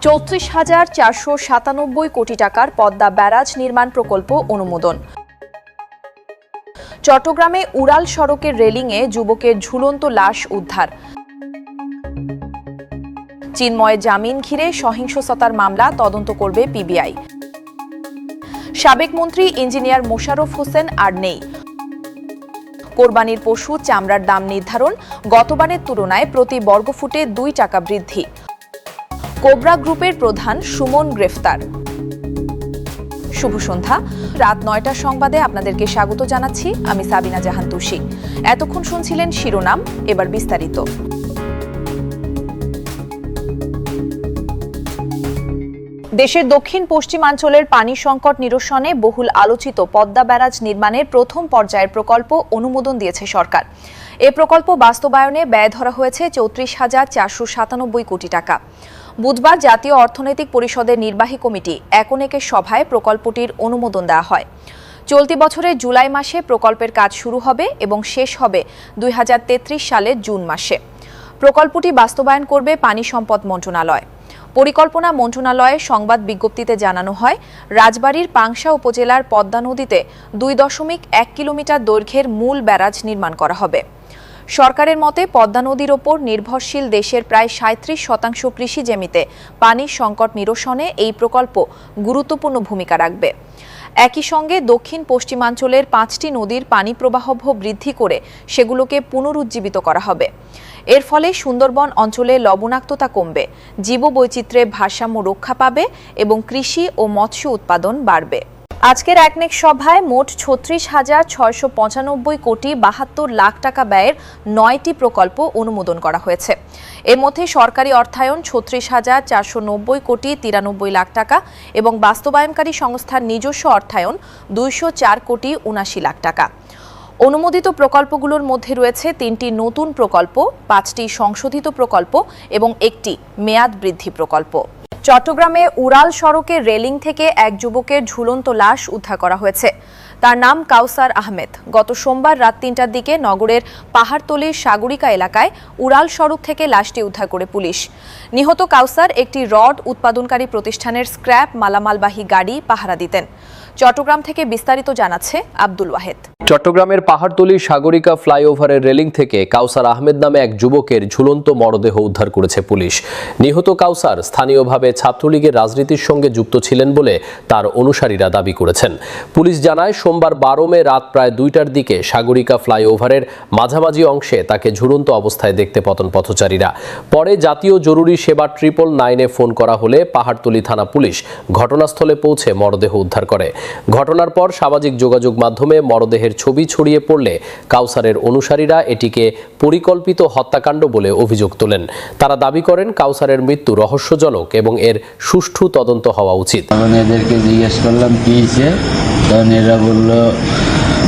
34,497 কোটি টাকার পদ্মা ব্যারাজ নির্মাণ প্রকল্প অনুমোদন। চট্টগ্রামে উড়াল সড়কের রেলিংয়ে যুবকের ঝুলন্ত লাশ উদ্ধার। চিন্ময় জামিন ঘিরে সহিংসতার মামলা তদন্ত করবে পিবিআই। সাবেক মন্ত্রী ইঞ্জিনিয়ার মোশাররফ হোসেন আর নেই। কোরবানির পশু চামড়ার দাম নির্ধারণ গতবারের তুলনায় প্রতি বর্গফুটে 2 টাকা বৃদ্ধি। কোবরা গ্রুপের প্রধান সুমন গ্রেফতার। শুভ সন্ধ্যা। রাত 9টার সংবাদে আপনাদেরকে স্বাগত জানাচ্ছি। আমি সাবিনা জাহান তুষি। এতক্ষণ শুনছিলেন শিরোনাম, এবার বিস্তারিত। দেশের দক্ষিণ পশ্চিমাঞ্চলের পানি সংকট নিরসনে বহুল আলোচিত পদ্মা ব্যারাজ নির্মাণের প্রথম পর্যায়ের প্রকল্প অনুমোদন দিয়েছে সরকার। এ প্রকল্প বাস্তবায়নে ব্যয় ধরা হয়েছে 34,497 কোটি টাকা। বুধবার জাতীয় অর্থনৈতিক পরিষদের নির্বাহী কমিটি একনেকের সভায় প্রকল্পটির অনুমোদন দেওয়া হয়। চলতি বছরের জুলাই মাসে প্রকল্পের কাজ শুরু হবে এবং শেষ হবে 2033 সালের জুন মাসে। প্রকল্পটি বাস্তবায়ন করবে পানি সম্পদ মন্ত্রণালয়। পরিকল্পনা মন্ত্রণালয়ের সংবাদ বিজ্ঞপ্তিতে জানানো হয়, রাজবাড়ীর পাংশা উপজেলার পদ্মা নদীতে 2.1 কিলোমিটার দৈর্ঘ্যের মূল ব্যারাজ নির্মাণ করা হবে। সরকারের মতে পদ্মা নদীর ওপর নির্ভরশীল দেশের প্রায় 37% কৃষি জমিতে পানির সংকট নিরসনে এই প্রকল্প গুরুত্বপূর্ণ ভূমিকা রাখবে। একই সঙ্গে দক্ষিণ পশ্চিমাঞ্চলের 5টি নদীর পানি প্রবাহ বৃদ্ধি করে সেগুলোকে পুনরুজ্জীবিত করা হবে। এর ফলে সুন্দরবন অঞ্চলে লবণাক্ততা কমবে, জীববৈচিত্র্যের ভারসাম্য রক্ষা পাবে এবং কৃষি ও মৎস্য উৎপাদন বাড়বে। আজকের একনেক সভায় মোট 36,695 কোটি 72 লাখ টাকা ব্যয়ের 9টি প্রকল্প অনুমোদন করা হয়েছে। এর মধ্যে সরকারি অর্থায়ন 36,490 কোটি 93 লাখ টাকা এবং বাস্তবায়নকারী সংস্থার নিজস্ব অর্থায়ন 204 কোটি 79 লাখ টাকা। অনুমোদিত প্রকল্পগুলোর মধ্যে রয়েছে 3টি নতুন প্রকল্প, 5টি সংশোধিত প্রকল্প এবং একটি মেয়াদ বৃদ্ধি প্রকল্প। চট্টগ্রামে উড়াল সড়কের রেলিং থেকে এক যুবকের ঝুলন্ত লাশ উদ্ধার করা হয়েছে। তার নাম কাউসার আহমেদ। গত সোমবার রাত 3টার দিকে নগরের পাহাড়তলীর সাগরিকা এলাকায় উড়াল সড়ক থেকে লাশটি উদ্ধার করে পুলিশ। নিহত কাউসার একটি রড উৎপাদনকারী প্রতিষ্ঠানের স্ক্র্যাপ মালামালবাহী গাড়ি পাহারা দিতেন। চট্টগ্রাম থেকে বিস্তারিত জানাচ্ছে আব্দুল ওয়াহেদ। চট্টগ্রামের পাহাড়তলী সাগরিকা ফ্লাইওভারের রেলিং থেকে কাউসার আহমেদ নামে এক যুবকের ঝুলন্ত মরদেহ উদ্ধার করেছে পুলিশ। নিহত কাউসার স্থানীয়ভাবে ছাত্রলীগের রাজনীতির সঙ্গে যুক্ত ছিলেন বলে তার অনুসারীরা দাবি করেছেন। পুলিশ জানায়, সোমবার 12 মে রাত প্রায় 2টার দিকে সাগরিকা ফ্লাইওভারের মাঝামাঝি অংশে তাকে ঝুলন্ত অবস্থায় দেখতে পান পথচারীরা। পরে জাতীয় জরুরি সেবা 999-এ ফোন করা হলে পাহাড়তলী থানা পুলিশ ঘটনাস্থলে পৌঁছে মরদেহ উদ্ধার করে। ঘটনার পর সামাজিক যোগাযোগ মাধ্যমে মরদেহের ছবি ছড়িয়ে পড়লে কাউসারের অনুসারীরা এটিকে পরিকল্পিত হত্যাকাণ্ড বলে অভিযোগ তোলেন। তারা দাবি করেন কাউসারের মৃত্যু রহস্যজনক এবং এর সুষ্ঠু তদন্ত হওয়া উচিত। এদেরকে জিজ্ঞেস করলাম কি হয়েছে, তখন এরা বলল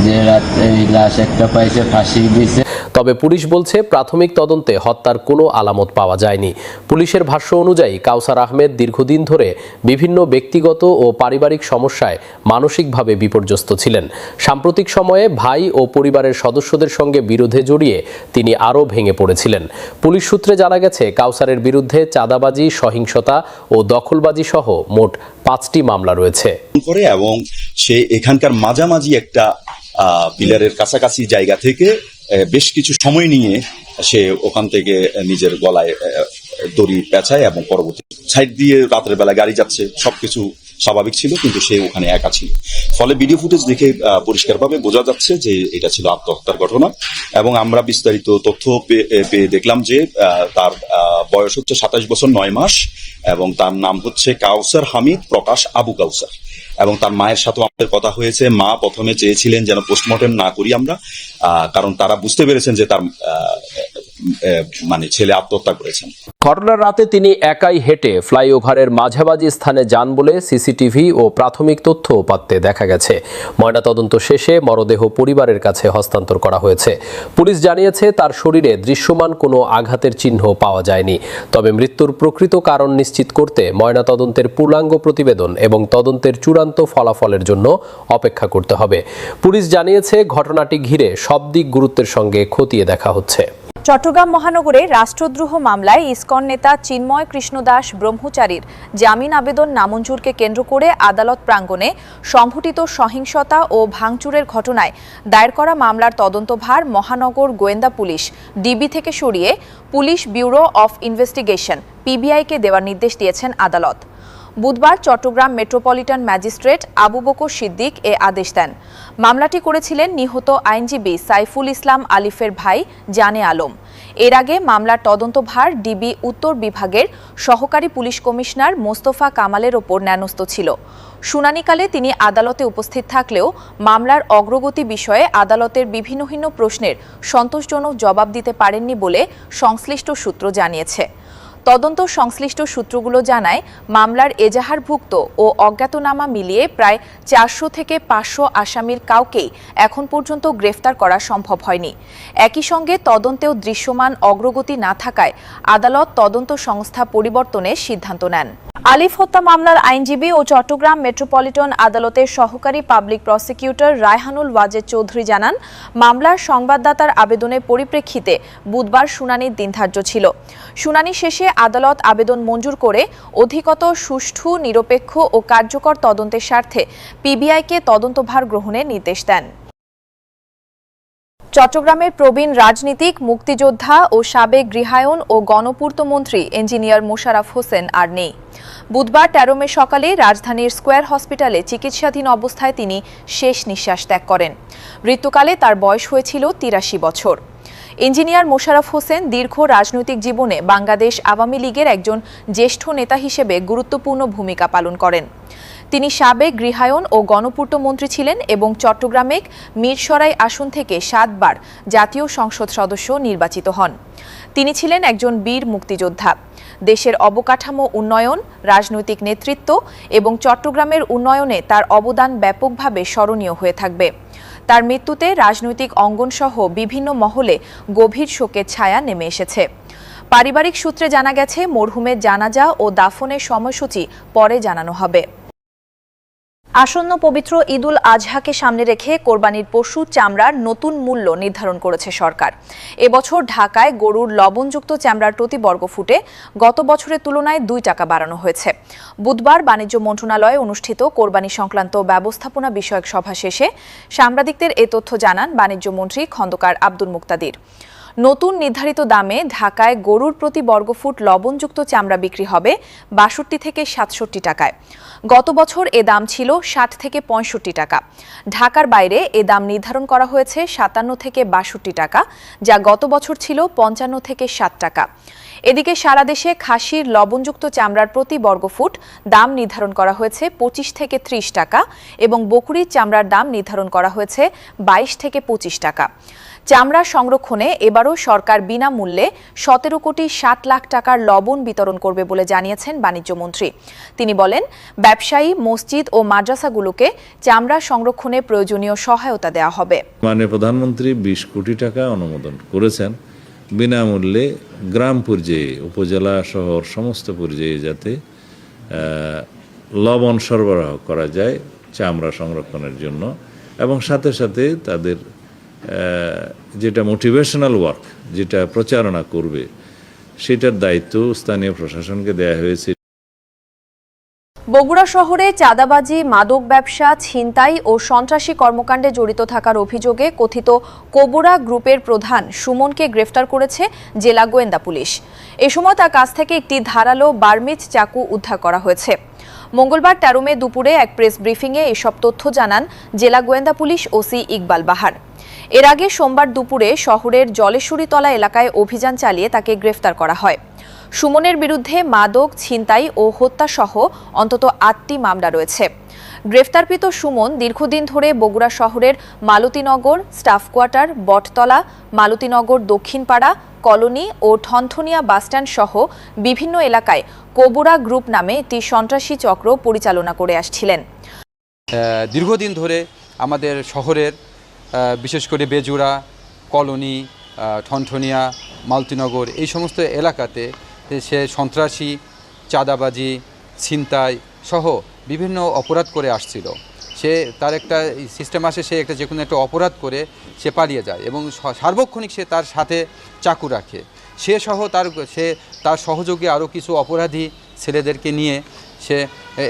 যে রাতে লাশ একটা পাইছে, ফাঁসি দিয়েছে। তবে পুলিশ বলছে প্রাথমিক তদন্তে হত্যার কোনো আলামত পাওয়া যায়নি। পুলিশের ভাষ্য অনুযায়ী কাউসার আহমেদ দীর্ঘদিন ধরে বিভিন্ন ব্যক্তিগত ও পারিবারিক সমস্যায় মানসিকভাবে বিপর্যস্ত ছিলেন। সাম্প্রতিক সময়ে ভাই ও পরিবারের সদস্যদের সঙ্গে বিরোধে জড়িয়ে তিনি আরও ভেঙে পড়েছিলেন। পুলিশ সূত্রে জানা গেছে, কাউসারের বিরুদ্ধে চাঁদাবাজি, সহিংসতা ও দখলবাজি সহ মোট 5টি মামলা রয়েছে এবং সে এখানকার মাঝামাঝি একটা পিলারের কাছাকাছি জায়গা থেকে বেশ কিছু সময় নিয়ে সে ওখান থেকে নিজের গলায় দড়ি পেঁচায় এবং পরবর্তী সাইড দিয়ে রাতের বেলা গাড়ি যাচ্ছে, সবকিছু স্বাভাবিক ছিল, কিন্তু সে ওখানে একা ছিল। ফলে ভিডিও ফুটেজ দেখে পরিষ্কারভাবে বোঝা যাচ্ছে যে এটা ছিল আত্মহত্যার ঘটনা। এবং আমরা বিস্তারিত তথ্য পেয়ে দেখলাম যে তার বয়স হচ্ছে 27 বছর 9 মাস এবং তার নাম হচ্ছে কাউসার হামিদ প্রকাশ আবু কাউসার। এবং তার মায়ের সাথেও আমাদের কথা হয়েছে। মা প্রথমে চেয়েছিলেন যেন পোস্টমর্টেম না করি আমরা, কারণ তারা বুঝতে পেরেছেন যে তার ছেলে আত্মহত্যা করেছেন। ঘটনার রাতে তিনি একাই হেঁটে ফ্লাইওভারের মাঝামাঝি স্থানে যান বলে সিসিটিভি ও প্রাথমিক তথ্য উপাত্তে দেখা গেছে। ময়নাতদন্ত শেষে মরদেহ পরিবারের কাছে হস্তান্তর করা হয়েছে। পুলিশ জানিয়েছে, তার শরীরে দৃশ্যমান কোনো আঘাতের চিহ্ন পাওয়া যায়নি। তবে মৃত্যুর প্রকৃত কারণ নিশ্চিত করতে ময়নাতদন্তের পূর্ণাঙ্গ প্রতিবেদন এবং তদন্তের চূড়ান্ত ফলাফলের জন্য অপেক্ষা করতে হবে। পুলিশ জানিয়েছে, ঘটনাটি ঘিরে সব দিক গুরুত্বের সঙ্গে খতিয়ে দেখা হচ্ছে। চট্টগ্রাম মহানগরে রাষ্ট্রদ্রোহ মামলায় ইসকন নেতা চিন্ময় কৃষ্ণ দাস ব্রহ্মচারীর জামিন আবেদন নামঞ্জুরকে কেন্দ্র করে আদালত প্রাঙ্গণে সংঘটিত সহিংসতা ও ভাঙচুরের ঘটনায় দায়ের করা মামলার তদন্তভার মহানগর গোয়েন্দা পুলিশ ডিবি থেকে সরিয়ে পুলিশ ব্যুরো অফ ইনভেস্টিগেশন পিবিআইকে দেওয়ার নির্দেশ দিয়েছেন আদালত। বুধবার চট্টগ্রাম মেট্রোপলিটন ম্যাজিস্ট্রেট আবু বকর সিদ্দিক এ আদেশ দেন। মামলাটি করেছিলেন নিহত আইনজীবী সাইফুল ইসলাম আলিফের ভাই জানে আলম। এর আগে মামলার তদন্তভার ডিবি উত্তর বিভাগের সহকারী পুলিশ কমিশনার মোস্তফা কামালের ওপর ন্যস্ত ছিল। শুনানিকালে তিনি আদালতে উপস্থিত থাকলেও মামলার অগ্রগতি বিষয়ে আদালতের বিভিন্ন প্রশ্নের সন্তোষজনক জবাব দিতে পারেননি বলে সংশ্লিষ্ট সূত্র জানিয়েছে। তদন্ত সংশ্লিষ্ট সূত্রগুলো জানায় মামলার এজাহারভুক্ত ও অজ্ঞাতনামা মিলিয়ে প্রায় 400 থেকে 500 আসামির কাউকেই এখন পর্যন্ত গ্রেফতার করা সম্ভব হয়নি। একই সঙ্গে তদন্তেও দৃশ্যমান অগ্রগতি না থাকায় আদালত তদন্ত সংস্থা পরিবর্তনের সিদ্ধান্ত নেন। আলিফ হত্যা মামলার আইনজীবী ও চট্টগ্রাম মেট্রোপলিটন আদালতের সহকারী পাবলিক প্রসিকিউটর রায়হানুল ওয়াজেদ চৌধুরী জানান, মামলার সংবাদদাতার আবেদনের পরিপ্রেক্ষিতে বুধবার শুনানির দিন ধার্য ছিল। শুনানি শেষে আদালত আবেদন মঞ্জুর করে অধিকতর সুষ্ঠু, নিরপেক্ষ ও কার্যকর তদন্তের স্বার্থে পিবিআইকে তদন্তভার গ্রহণের নির্দেশ দেন। চট্টগ্রামের প্রবীণ রাজনীতিক, মুক্তিযোদ্ধা ও সাবেক গৃহায়ন ও গণপূর্তমন্ত্রী ইঞ্জিনিয়ার মোশাররফ হোসেন আর নেই। বুধবার 13 মে সকালে রাজধানীর স্কয়ার হসপিটালে চিকিৎসাধীন অবস্থায় তিনি শেষ নিঃশ্বাস ত্যাগ করেন। মৃত্যুকালে তার বয়স হয়েছিল 83 বছর। ইঞ্জিনিয়ার মোশাররফ হোসেন দীর্ঘ রাজনৈতিক জীবনে বাংলাদেশ আওয়ামী লীগের একজন জ্যেষ্ঠ নেতা হিসেবে গুরুত্বপূর্ণ ভূমিকা পালন করেন। তিনি সাবেক গৃহায়ন ও গণপূর্তমন্ত্রী ছিলেন এবং চট্টগ্রামে মিরসরাই আসন থেকে 7 বার জাতীয় সংসদ সদস্য নির্বাচিত হন। তিনি ছিলেন একজন বীর মুক্তিযোদ্ধা। দেশের অবকাঠামো উন্নয়ন, রাজনৈতিক নেতৃত্ব এবং চট্টগ্রামের উন্নয়নে তার অবদান ব্যাপকভাবে স্মরণীয় হয়ে থাকবে। তার মৃত্যুতে রাজনৈতিক অঙ্গনসহ বিভিন্ন মহলে গভীর শোকের ছায়া নেমে এসেছে। পারিবারিক সূত্রে জানা গেছে, মরহুমের জানাজা ও দাফনের সময়সূচি পরে জানানো হবে। আসন্ন পবিত্র ঈদুল আজহাকে সামনে রেখে কোরবানির পশু চামড়ার নতুন মূল্য নির্ধারণ করেছে সরকার। এবছর ঢাকায় গরুর লবণযুক্ত চামড়ার প্রতি বর্গফুটে গত বছরের তুলনায় 2 টাকা বাড়ানো হয়েছে। বুধবার বাণিজ্য মন্ত্রণালয়ে অনুষ্ঠিত কোরবানি সংক্রান্ত ব্যবস্থাপনা বিষয়ক সভা শেষে সাংবাদিকদের এ তথ্য জানান বাণিজ্য মন্ত্রী খন্দকার আব্দুল মুক্তাদির। নতুন নির্ধারিত দামে ঢাকায় গরুর প্রতি বর্গফুট লবণযুক্ত চামড়া বিক্রি হবে 62 থেকে 67 টাকায়। গত বছর এ দাম ছিল 60 থেকে 65 টাকা। ঢাকার বাইরে এ দাম নির্ধারণ করা হয়েছে 57 থেকে 62 টাকা, যা গত বছর ছিল 55 থেকে 60 টাকা। এদিকে সারা দেশে খাসির লবণযুক্ত চামড়ার প্রতি বর্গফুট দাম নির্ধারণ করা হয়েছে 25 থেকে 30 টাকা এবং বকরির চামড়ার দাম নির্ধারণ করা হয়েছে 22 থেকে 25 টাকা। চামড়া সংরক্ষণে এবারও সরকার বিনামূল্যে 17 কোটি 60 লাখ টাকার লবণ বিতরণ করবে বলে জানিয়েছেন বাণিজ্যমন্ত্রী। তিনি বলেন, ব্যবসায়ী, মসজিদ ও মাদ্রাসাগুলোকে চামড়া সংরক্ষণে প্রয়োজনীয় সহায়তা দেওয়া হবে। মাননীয় প্রধানমন্ত্রী 20 কোটি টাকা অনুমোদন করেছেন বিনামূল্যে গ্রাম পর্যায়ে, উপজেলা, শহর সমস্ত পর্যায়ে যাতে লবণ সরবরাহ করা যায় চামড়া সংরক্ষণের জন্য, এবং সাথে সাথে তাদের যেটা মোটিভেশনাল ওয়ার্ক, যেটা প্রচারণা করবে, সেটার দায়িত্ব স্থানীয় প্রশাসনকে দেয়া হয়েছে। বগুড়া শহরে চাঁদাবাজি, মাদক ব্যবসা, ছিনতাই ও সন্ত্রাসী কর্মকাণ্ডে জড়িত থাকার অভিযোগে কথিত কোবরা গ্রুপের প্রধান সুমনকে গ্রেফতার করেছে জেলা গোয়েন্দা পুলিশ। এ সময় তার কাছ থেকে একটি ধারালো বার্মিজ চাকু উদ্ধার করা হয়েছে। মঙ্গলবার 13 মে দুপুরে এক প্রেস ব্রিফিংয়ে এসব তথ্য জানান জেলা গোয়েন্দা পুলিশ ওসি ইকবাল বাহার। এর আগে সোমবার দুপুরে শহরের জলেশ্বরীতলা এলাকায় অভিযান চালিয়ে তাকে গ্রেফতার করা হয়। সুমনের বিরুদ্ধে মাদক, ছিনতাই ও হত্যাসহ অন্তত 8টি মামলা রয়েছে। গ্রেফতারকৃত সুমন দীর্ঘদিন ধরে বগুড়া শহরের মালতীনগর, স্টাফ কোয়ার্টার, বটতলা, মালতীনগর দক্ষিণপাড়া, কলোনি ও ঠনঠনিয়া বাসস্ট্যান্ড সহ বিভিন্ন এলাকায় কোবরা গ্রুপ নামে একটি সন্ত্রাসী চক্র পরিচালনা করে আসছিলেন। দীর্ঘদিন ধরে আমাদের শহরের বিশেষ করে বেজুড়া, কলোনি, ঠনঠনিয়া, মালতীনগর এই সমস্ত এলাকাতে সে সন্ত্রাসী, চাঁদাবাজি, ছিনতাই সহ বিভিন্ন অপরাধ করে আসছিল। সে তার একটা সিস্টেম আসে, সে একটা যে কোনো একটা অপরাধ করে সে পালিয়ে যায় এবং সার্বক্ষণিক সে তার সাথে চাকু রাখে। সে সহ তার সহযোগী আরও কিছু অপরাধী ছেলেদেরকে নিয়ে সে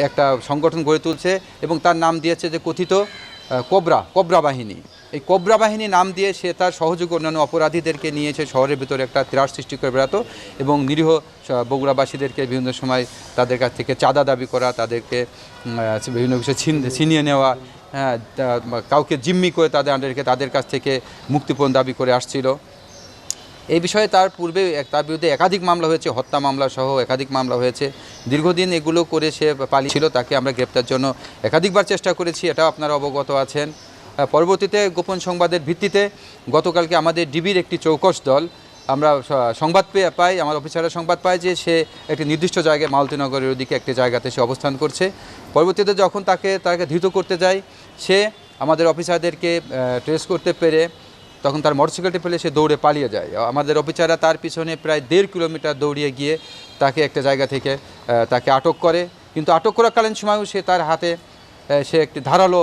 একটা সংগঠন গড়ে তুলছে এবং তার নাম দিয়েছে যে কথিত কোবরা বাহিনী। এই কোবরা বাহিনী নাম দিয়ে সে তার সহযোগী অন্যান্য অপরাধীদেরকে নিয়েছে শহরের ভিতরে একটা ত্রাস সৃষ্টি করে বেড়াতো এবং নিরীহ বগুড়াবাসীদেরকে বিভিন্ন সময় তাদের কাছ থেকে চাঁদা দাবি করা, তাদেরকে বিভিন্ন বিষয়ে ছিনিয়ে নেওয়া, হ্যাঁ, কাউকে জিম্মি করে তাদের কাছ থেকে মুক্তিপণ দাবি করে আসছিল। এই বিষয়ে তার পূর্বে তার বিরুদ্ধে একাধিক মামলা হয়েছে, হত্যা মামলা সহ একাধিক মামলা হয়েছে। দীর্ঘদিন এগুলো করে সে পালিয়েছিল, তাকে আমরা গ্রেপ্তার জন্য একাধিকবার চেষ্টা করেছি, এটাও আপনারা অবগত আছেন। পরবর্তীতে গোপন সংবাদের ভিত্তিতে গতকালকে আমাদের ডিবির একটি চৌকস দল আমরা সংবাদ পাই, আমার অফিসাররা সংবাদ পায় যে সে একটি নির্দিষ্ট জায়গায় মালতীনগরের ওদিকে একটি জায়গাতে সে অবস্থান করছে। পরবর্তীতে যখন তাকে ধৃত করতে যায়, সে আমাদের অফিসারদেরকে ট্রেস করতে পেরে তখন তার মোটরসাইকেলটি ফেলে সে দৌড়ে পালিয়ে যায়। আমাদের অফিসাররা তার পিছনে প্রায় 1.5 কিলোমিটার দৌড়িয়ে গিয়ে তাকে একটা জায়গা থেকে তাকে আটক করে, কিন্তু আটক করাকালীন সময়ও সে তার হাতে সে একটি ধারালো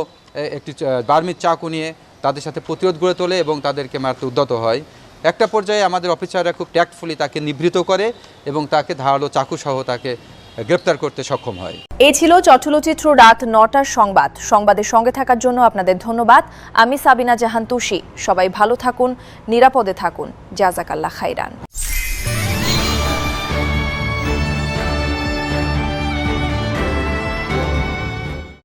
একটি বার্মির চাকু নিয়ে তাদের সাথে প্রতিরোধ গড়ে তোলে এবং তাদেরকে মারতে উদ্যত হয়। একটা পর্যায়ে আমাদের অফিসাররা খুব ট্যাক্টফুলি তাকে নিবৃত করে এবং তাকে ধারালো চাকু সহ তাকে গ্রেপ্তার করতে সক্ষম হয়। এই ছিল চট্টলচিত্র রাত 9টার সংবাদ। সংবাদের সঙ্গে থাকার জন্য আপনাদের ধন্যবাদ। আমি সাবিনা জাহান তুষি। সবাই ভালো থাকুন, নিরাপদে থাকুন। জাযাকাল্লাহ খাইরান।